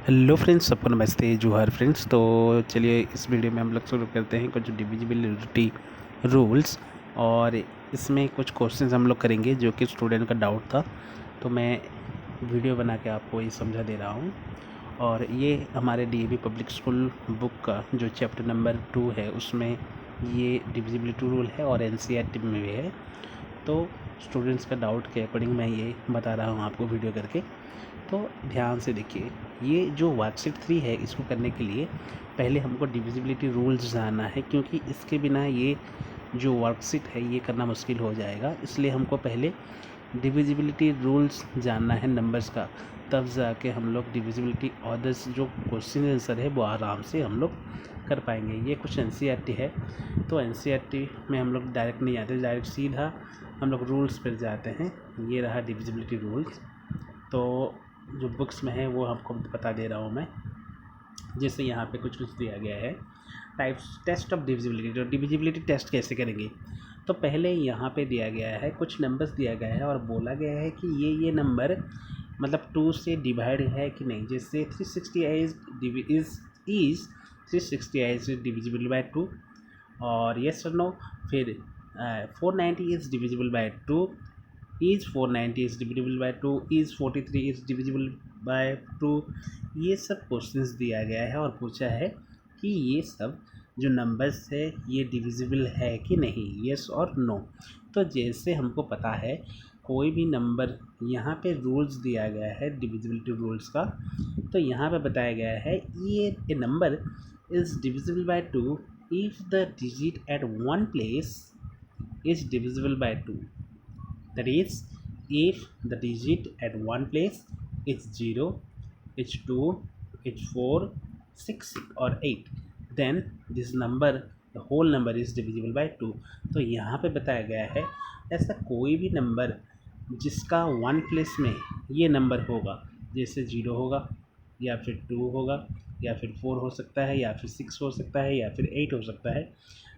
Hello friends, सबको नमस्ते जोहार फ्रेंड्स। तो चलिए इस वीडियो में हम लोग शुरू करते हैं कुछ डिविजिबिलिटी रूल्स। और इसमें कुछ क्वेश्चंस हम लोग करेंगे जो कि स्टूडेंट का डाउट था, तो मैं वीडियो बना के आपको ये समझा दे रहा हूँ। और ये हमारे डीएवी पब्लिक स्कूल बुक का जो चैप्टर नंबर 2 है उसमें ये डिविजिबिलिटी रूल है और एनसीईआरटी में भी है। तो स्टूडेंट्स का डाउट के अकॉर्डिंग मैं ये बता रहा हूँ आपको वीडियो करके। तो ध्यान से देखिए, ये जो वर्कशीट 3 है इसको करने के लिए पहले हमको डिविजिबिलिटी रूल्स जानना है, क्योंकि इसके बिना ये जो वर्कशीट है ये करना मुश्किल हो जाएगा। इसलिए हमको पहले डिविजिबिलिटी रूल्स जानना है नंबर्स का, तब जाके हम लोग डिविजिबिलिटी अदर्स जो क्वेश्चन आंसर है वो आराम से हम लोग कर पाएंगे। ये कुछ एनसीईआरटी है, तो एनसीईआरटी में हम लोग डायरेक्ट नहीं आते, डायरेक्ट सीधा हम लोग रूल्स पर जाते हैं। ये रहा डिविजिबिलिटी रूल्स। तो जो बुक्स में है वो आपको बता दे रहा हूँ मैं। जैसे यहाँ पे कुछ दिया गया है, टाइप्स टेस्ट ऑफ डिविजिबिलिटी। तो डिविजिबिलिटी टेस्ट कैसे करेंगे, तो पहले यहाँ पे दिया गया है कुछ नंबर्स दिया गया है और बोला गया है कि ये नंबर मतलब 2 से डिवाइड है कि नहीं। जैसे 360 इज 360 इज डिविजिबल बाय 2 और यस और नो। फिर 490 is divisible by 2, is 490 is divisible by 2, is 43 is divisible by 2। ये सब क्वेश्चंस दिया गया है और पूछा है कि ये सब जो नंबर्स है ये डिविजिबल है कि नहीं, यस और नो। तो जैसे हमको पता है कोई भी नंबर, यहाँ पे रूल्स दिया गया है डिविजिबिलिटी रूल्स का। तो यहाँ पे बताया गया है ये a number is divisible by 2 if the digit at one place is divisible by 2। That is, if the digit at one place is 0, it's 2, it's 4, 6 or 8, then this number, the whole number is divisible by 2। तो यहाँ पे बताया गया है ऐसा कोई भी number जिसका वन प्लेस में ये नंबर होगा, जैसे 0 होगा या फिर 2 होगा या फिर 4 हो सकता है या फिर 6 हो सकता है या फिर 8 हो सकता है।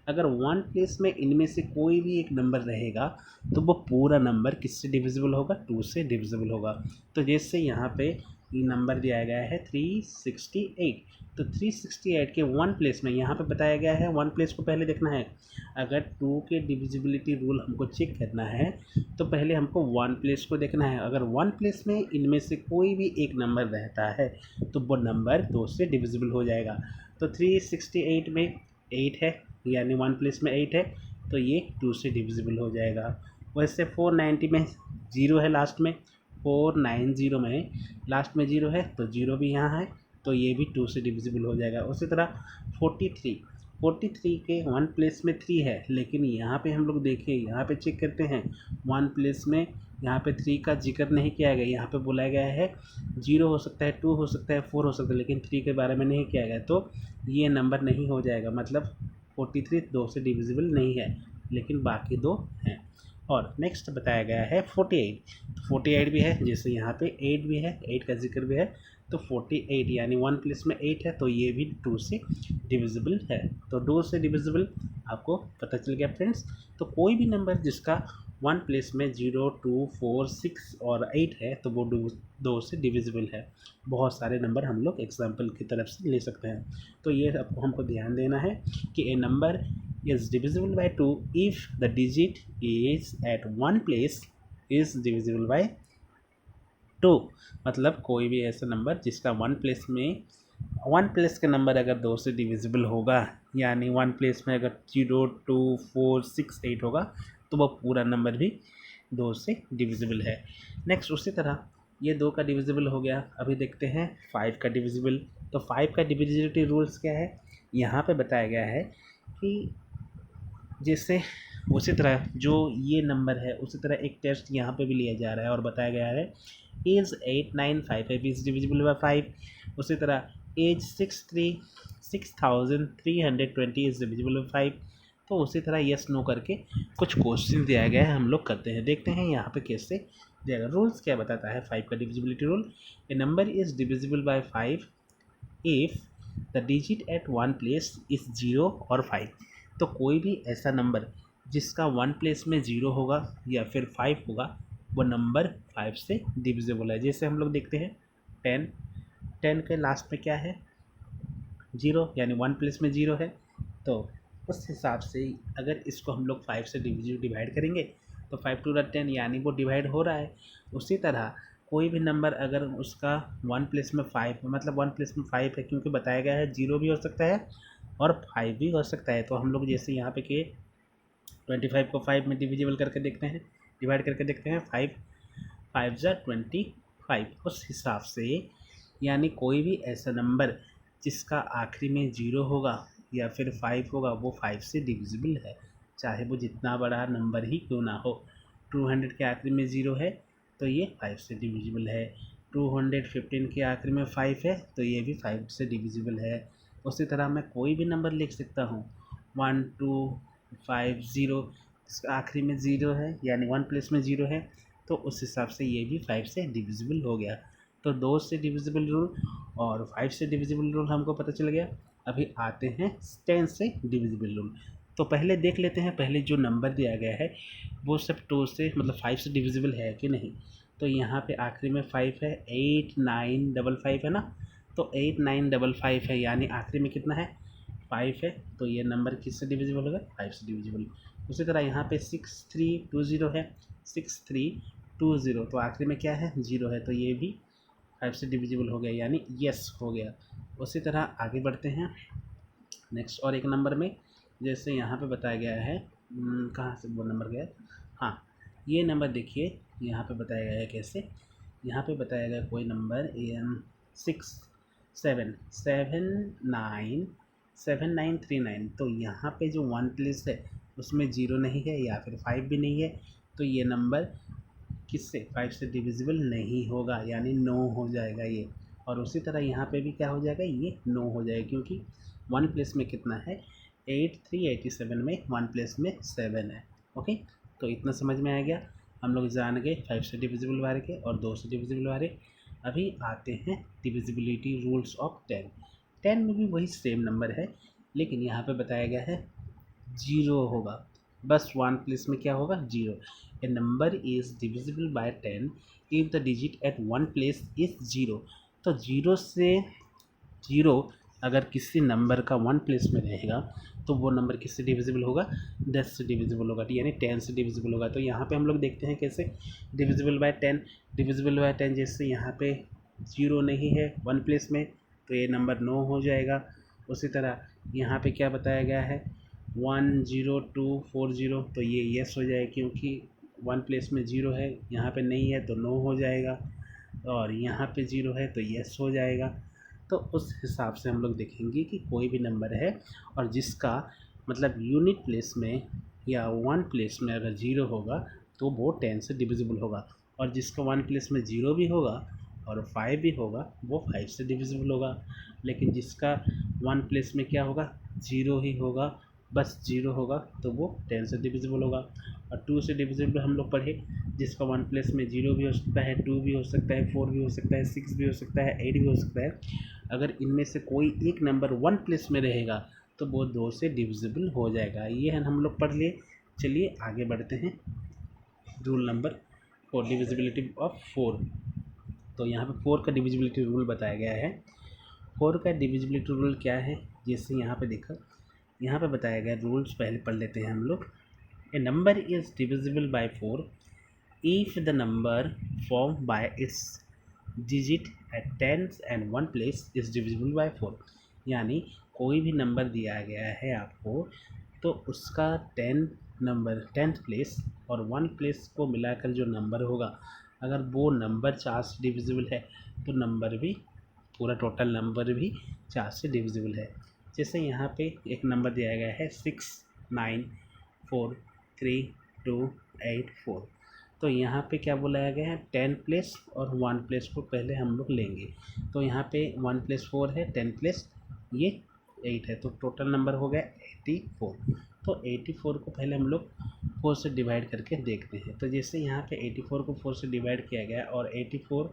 अगर वन प्लेस में इनमें से कोई भी एक नंबर रहेगा तो वो पूरा नंबर किससे डिविजिबल होगा, 2 से डिविजिबल होगा। तो जैसे यहाँ पे ये नंबर दिया गया है 368, तो 368 के वन प्लेस में यहाँ पे बताया गया है वन प्लेस को पहले देखना है। अगर 2 के डिविजिबिलिटी रूल हमको चेक करना है तो पहले हमको वन प्लेस को देखना है। अगर वन प्लेस में इनमें से कोई भी एक नंबर रहता है तो वो नंबर 2 से डिविजिबल हो जाएगा। तो 368 में 8 है, यानी वन प्लेस में 8 है तो ये 2 से डिविजिबल हो जाएगा। वैसे 490 में 0 है लास्ट में, 490 में लास्ट में 0 है तो 0 भी यहाँ है तो ये भी 2 से डिविजिबल हो जाएगा। उसी तरह 43 के वन प्लेस में 3 है, लेकिन यहाँ पे हम लोग देखें, यहाँ पे चेक करते हैं वन प्लेस में यहाँ पे 3 का जिक्र नहीं किया गया। यहाँ पे बोला गया है 0 हो सकता है, 2 हो सकता है, 4 हो सकता है, लेकिन 3 के बारे में नहीं किया गया, तो ये नंबर नहीं हो जाएगा। मतलब 43 2 से डिविजिबल नहीं है, लेकिन बाकी 2 हैं। और नेक्स्ट बताया गया है 48, तो 48 भी है, जैसे यहाँ पे 8 भी है, 8 का जिक्र भी है, तो 48 यानी वन प्लेस में 8 है तो ये भी 2 से डिविजिबल है। तो 2 से डिविजिबल आपको पता चल गया फ्रेंड्स। तो कोई भी नंबर जिसका वन प्लेस में 0, 2, 4, 6 और 8 है तो वो 2 से डिविजिबल है। बहुत सारे नंबर हम लोग एग्जाम्पल की तरफ से ले सकते हैं। तो ये हमको ध्यान देना है कि a number is divisible by 2 if the digit is at one place is divisible by 2। मतलब कोई भी ऐसा नंबर जिसका वन प्लेस का नंबर अगर 2 से डिविजिबल होगा, यानी वन प्लेस में अगर 0, 2, 4, 6, 8 होगा तो वह पूरा नंबर भी 2 से डिविजिबल है। नेक्स्ट उसी तरह ये 2 का डिविजिबल हो गया। अभी देखते हैं 5 का डिविजिबल। तो 5 का डिविजिबिलिटी रूल्स क्या है, यहाँ पे बताया गया है कि जैसे उसी तरह जो ये नंबर है उसी तरह एक टेस्ट यहाँ पे भी लिया जा रहा है और बताया गया है एज 8955 इज डिविजिबल बाय 5। उसी तरह एज 6320 इज डिविजिबल बाय 5। तो उसी तरह यस नो करके कुछ क्वेश्चन दिया गया है, हम लोग करते हैं, देखते हैं यहाँ पे कैसे दिया। रूल्स क्या बताता है 5 का divisibility rule, a number is divisible by 5 if the digit at one place is 0 और 5। तो कोई भी ऐसा नंबर जिसका वन प्लेस में 0 होगा या फिर 5 होगा वो नंबर 5 से डिविजिबल है। जैसे हम लोग देखते हैं 10, 10 के लास्ट में क्या है, 0, यानी 1 प्लेस में 0 है। तो उस हिसाब से अगर इसको हम लोग 5 से डिवाइड करेंगे तो 5 टू द 10 यानी वो डिवाइड हो रहा है। उसी तरह कोई भी नंबर अगर उसका 1 प्लेस में 5 मतलब 1 प्लेस में 5 है, क्योंकि बताया गया है 0 भी हो सकता है और 5 भी हो सकता है। तो हम लोग जैसे यहाँ पे कि 25 को 5 में डिविजिबल करके देखते हैं, डिवाइड करके देखते हैं, 5 ज़ा 25। उस हिसाब से यानी कोई भी ऐसा नंबर जिसका आखिरी में 0 होगा या फिर 5 होगा वो 5 से डिविजिबल है, चाहे वो जितना बड़ा नंबर ही क्यों ना हो। 200 के आखिरी में 0 है तो ये 5 से डिविजिबल है। 215 के आखिरी में 5 है तो ये भी 5 से डिविजिबल है। उसी तरह मैं कोई भी नंबर लिख सकता हूँ, 1 2 5 0, इसका आखिरी में 0 है यानी 1 प्लेस में 0 है, तो उस हिसाब से ये भी 5 से डिविजिबल हो गया। तो 2 से डिविजिबल रूल और 5 से डिविजिबल रूल हमको पता चल गया। अभी आते हैं 10 से डिविजिबल रूल। तो पहले देख लेते हैं, पहले जो नंबर दिया गया है वो सब 2 से मतलब 5 से डिविजिबल है कि नहीं। तो यहाँ पे आखिरी में 5 है, 8955 है ना, तो 8955 है यानी आखिरी में कितना है, 5 है, तो ये नंबर किससे डिविजिबल होगा, 5 से डिविजिबल। उसी तरह यहाँ पे 6320 है, 6320 तो आखिरी में क्या है, 0 है, तो ये भी 5 से डिविजिबल हो गया यानी यस हो गया। उसी तरह आगे बढ़ते हैं नेक्स्ट और एक नंबर में। जैसे यहाँ पे बताया गया है, कहाँ से वो नंबर गया, हाँ ये नंबर देखिए, यहाँ पे बताया गया है कैसे, यहाँ पे बताया गया कोई नंबर 6779 तो यहाँ पे जो 1 प्लेस है उसमें 0 नहीं है या फिर 5 भी नहीं है, तो ये नंबर किससे 5 से डिविजिबल नहीं होगा यानी नो हो जाएगा ये। और उसी तरह यहाँ पे भी क्या हो जाएगा, ये नो हो जाएगा, क्योंकि 1 प्लेस में कितना है, 8387 में 1 प्लेस में 7 है। ओके, तो इतना समझ में आ गया, हम लोग जान गए 5 से डिविजिबल वाले के और 2 से डिविजिबल वाले। अभी आते हैं डिविजिबिलिटी रूल्स ऑफ 10 में भी वही सेम नंबर है, लेकिन यहाँ पे बताया गया है 0 होगा, बस 1 प्लेस में क्या होगा, 0। A number is divisible by 10 if the digit at 1 place is 0। तो 0 से 0 अगर किसी नंबर का 1 प्लेस में रहेगा तो वो नंबर किससे डिविजिबल होगा, 10 से डिविजिबल होगा, यानी 10 से डिविजिबल होगा। तो यहाँ पे हम लोग देखते हैं कैसे डिविजिबल बाय 10, जैसे यहाँ पे 0 नहीं है 1 प्लेस में तो ये नंबर 9 हो जाएगा। उसी तरह यहाँ पे क्या बताया गया है, 10240 तो ये यस हो जाएगा, क्योंकि 1 प्लेस में 0 है, यहाँ पे नहीं है तो नो हो जाएगा, और यहाँ पे 0 है तो यस हो जाएगा। तो उस हिसाब से हम लोग देखेंगे कि कोई भी नंबर है और जिसका मतलब यूनिट प्लेस में या 1 प्लेस में अगर 0 होगा तो वो 10 से डिविजिबल होगा, और जिसका 1 प्लेस में 0 भी होगा और 5 भी होगा वो 5 से डिविजिबल होगा। लेकिन जिसका 1 प्लेस में क्या होगा, 0 ही होगा, बस 0 होगा, तो वो 10 से डिविजिबल होगा। और 2 से डिविजिबल हम लोग पढ़े, जिसका 1 प्लेस में 0 भी हो सकता है, 2 भी हो सकता है, 4 भी हो सकता है, 6 भी हो सकता है, 8 भी हो सकता है। अगर इनमें से कोई एक नंबर 1 प्लेस में रहेगा तो वो 2 से डिविजिबल हो जाएगा। ये है हम लोग पढ़ लिए। चलिए आगे बढ़ते हैं, रूल नंबर 4, डिविजिबिलिटी ऑफ 4। तो यहाँ पे 4 का डिविजिबिलिटी रूल बताया गया है। 4 का डिविजिबिलिटी रूल क्या है, जैसे यहाँ पे देखा, यहाँ पे बताया गया रूल्स पहले पढ़ लेते हैं हम लोग। A number is divisible by 4 if the number formed by its digit at tens and 1 place is divisible by 4। यानी कोई भी नंबर दिया गया है आपको तो उसका 10th प्लेस और 1 प्लेस को मिलाकर जो नंबर होगा, अगर वो नंबर 4 से डिविजिबल है तो नंबर भी, पूरा टोटल नंबर भी 4 से डिविजिबल है। जैसे यहाँ पे एक नंबर दिया गया है 694328 तो यहाँ पे क्या बोलाया गया है, 10 प्लेस और 1 प्लेस को पहले हम लोग लेंगे। तो यहाँ पे 1 प्लेस 4 है, 10 प्लेस ये 8 है, तो टोटल नंबर हो गया 84। तो 84 को पहले हम लोग 4 से डिवाइड करके देखते हैं। तो जैसे यहाँ पे 84 को 4 से डिवाइड किया गया और 84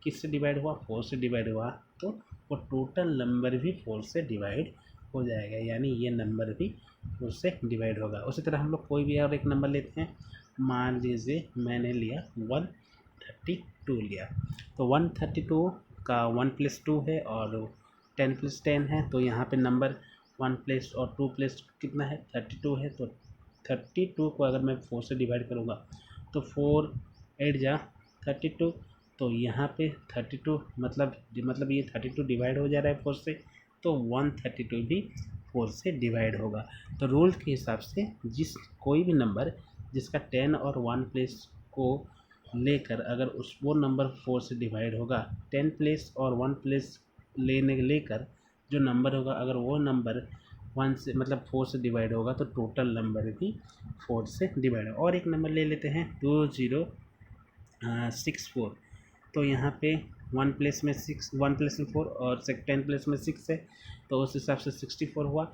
किससे डिवाइड हुआ, 4 से डिवाइड हुआ, तो वो टोटल नंबर भी 4 से डिवाइड हो जाएगा, यानी ये नंबर भी 4 से डिवाइड होगा। उसी तरह हम लोग कोई भी और एक नंबर लेते हैं, मान लीजिए मैंने लिया 132 लिया, तो 132 जिसका 1+2 है और 10+10 है, तो यहाँ पे नंबर 1 और 2 कितना है 32 है। तो 32 को अगर मैं 4 से डिवाइड करूँगा तो 4 8 जा 32, तो यहाँ पे 32 मतलब ये 32 डिवाइड हो जा रहा है 4 से, तो 132 भी 4 से डिवाइड होगा। तो रूल के हिसाब से कोई भी नंबर जिसका 10 और 1 को लेकर अगर वो नंबर 4 से डिवाइड होगा, 10 और 1 लेकर जो नंबर होगा, अगर वो नंबर 1 से 4 से डिवाइड होगा तो टोटल नंबर भी 4 से डिवाइड होगा। और एक नंबर ले लेते हैं 2064, तो यहाँ पे 1 में 4 और 10 में 6 है, तो उस हिसाब से 64 हुआ।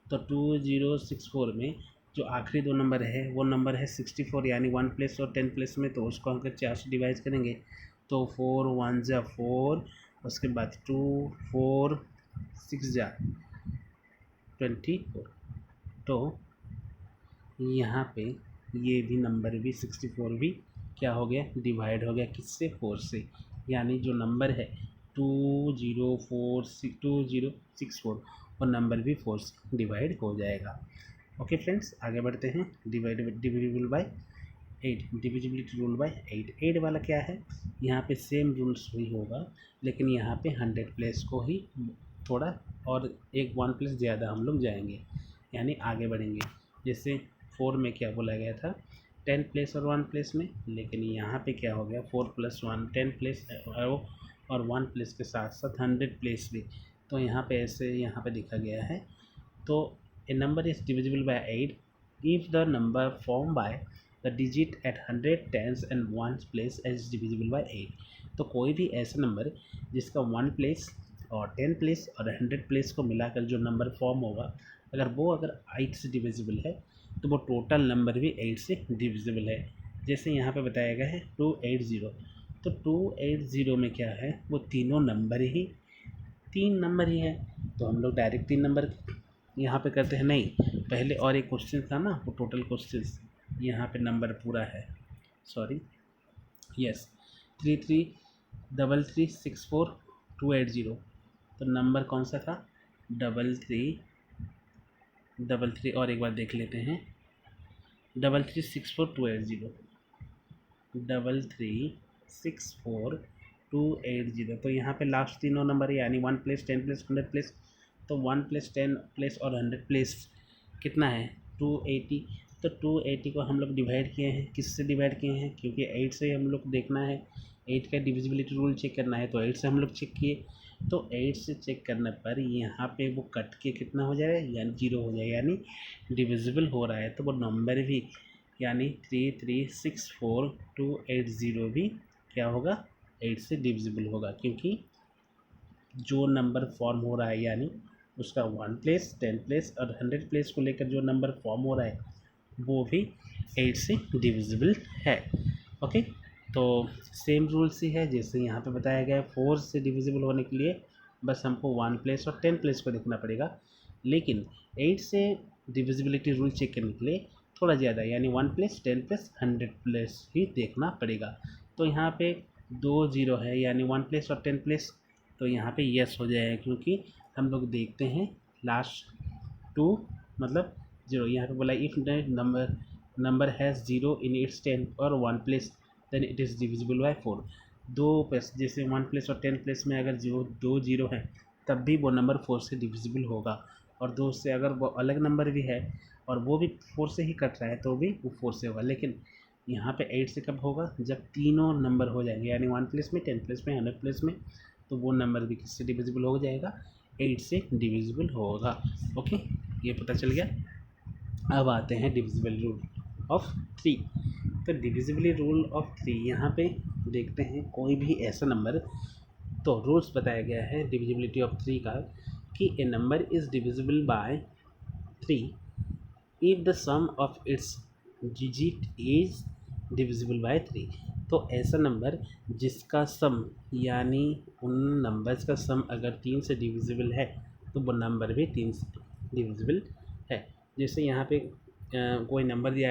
तो 2064 में जो आखिरी दो नंबर है वो नंबर है 64, यानी 1 और 10 में, तो उसको हम 4 से डिवाइड करेंगे तो 4 1 जा 4, उसके बाद 2 4 6 जा 24, तो यहाँ पे ये भी नंबर भी 64 भी क्या हो गया डिवाइड हो गया किससे 4 से, यानी जो नंबर है 2064 और नंबर भी 4 से डिवाइड हो जाएगा। ओके फ्रेंड्स, आगे बढ़ते हैं। Divisible by 8, divisibility rule by 8 वाला क्या है, यहाँ पे सेम रूल्स ही होगा, लेकिन यहाँ पे 100 प्लेस को ही थोड़ा और एक 1 ज़्यादा हम लोग जाएंगे, यानी आगे बढ़ेंगे। जैसे 4 में क्या बोला गया था 10 और 1 में, लेकिन यहाँ पे क्या हो गया 4 + 1 10 और 1 के साथ साथ 100 भी, तो यहाँ पे ऐसे यहाँ पे दिखा गया है। तो a number is divisible by 8 if the number formed by the digit at 100 tens and 1s place is divisible by 8। तो कोई भी ऐसा नंबर जिसका 1 और 10 और 100 को मिलाकर जो नंबर फॉर्म होगा, अगर 8 से डिविजिबल है तो वो टोटल नंबर भी 8 से डिविजिबल है। जैसे यहाँ पे बताया गया है 280, तो 280 में क्या है वो तीन नंबर ही है, तो हम लोग डायरेक्ट 3 नंबर यहाँ पे करते हैं। नहीं, पहले और एक क्वेश्चन था ना, वो टोटल क्वेश्चन यहाँ पे नंबर पूरा है, सॉरी, यस 333364 तो नंबर कौन सा था 3333, और एक बार देख लेते हैं 3364 तो यहाँ पे लास्ट तीनों नंबर यानी 1 10 100 तो 1 10 और 100 कितना है 280। तो 280 को हम लोग डिवाइड किए हैं, किससे डिवाइड किए हैं, क्योंकि 8 से हम लोग देखना है, 8 का डिविजिबिलिटी रूल चेक करना है, तो 8 से हम लोग चेक किए, तो 8 से चेक करने पर यहाँ पे वो कट के कितना हो जाएगा यानी 0 हो जाएगा, यानी डिविजिबल हो रहा है, तो वो नंबर भी यानी 3364280 भी क्या होगा 8 से डिविजिबल होगा, क्योंकि जो नंबर फॉर्म हो रहा है यानी उसका 1 10 और 100 को लेकर जो नंबर फॉर्म हो रहा है वो भी 8 से डिविजिबल है। ओके, तो सेम रूल्स ही है जैसे यहाँ पे बताया गया है। 4 से डिविजिबल होने के लिए बस हमको 1 और 10 को देखना पड़ेगा, लेकिन 8 से डिविजिबिलिटी रूल चेक करने के लिए थोड़ा ज़्यादा यानी 1 10 100 ही देखना पड़ेगा। तो यहाँ पे 2 0 है यानी 1 और 10 तो यहाँ पे यस हो जाएगा, क्योंकि हम लोग देखते हैं लास्ट 2 मतलब 0, यहाँ पे बोला if number has 0 in its 10 और 1 then it is divisible by 4। 2 plus जैसे 1 और 10 में अगर 2 0 है तब भी वो नंबर 4 से डिविजिबल होगा, और 2 से अगर वो अलग नंबर भी है और वो भी 4 से ही कट रहा है तो भी वो 4 से होगा। लेकिन यहाँ पे 8 से कब होगा जब तीनों नंबर हो जाएंगे, यानी 1 में 10 में 100 में, तो वो नंबर भी किससे डिविजिबल हो जाएगा 8 से डिविजिबल होगा। ओके, ये पता चल गया। अब आते हैं डिविजिबल रूल ऑफ 3। तो डिविजिबल रूल ऑफ 3 यहाँ पे देखते हैं कोई भी ऐसा नंबर, तो रूल्स बताया गया है डिविजिबिलिटी ऑफ 3 का कि a number is divisible by 3 if the sum of its digit is divisible by 3। तो ऐसा नंबर जिसका सम यानी उन नंबर्स का सम अगर 3 से डिविजिबल है तो वो नंबर भी 3 से डिविजिबल है। जैसे यहाँ पे कोई नंबर दिया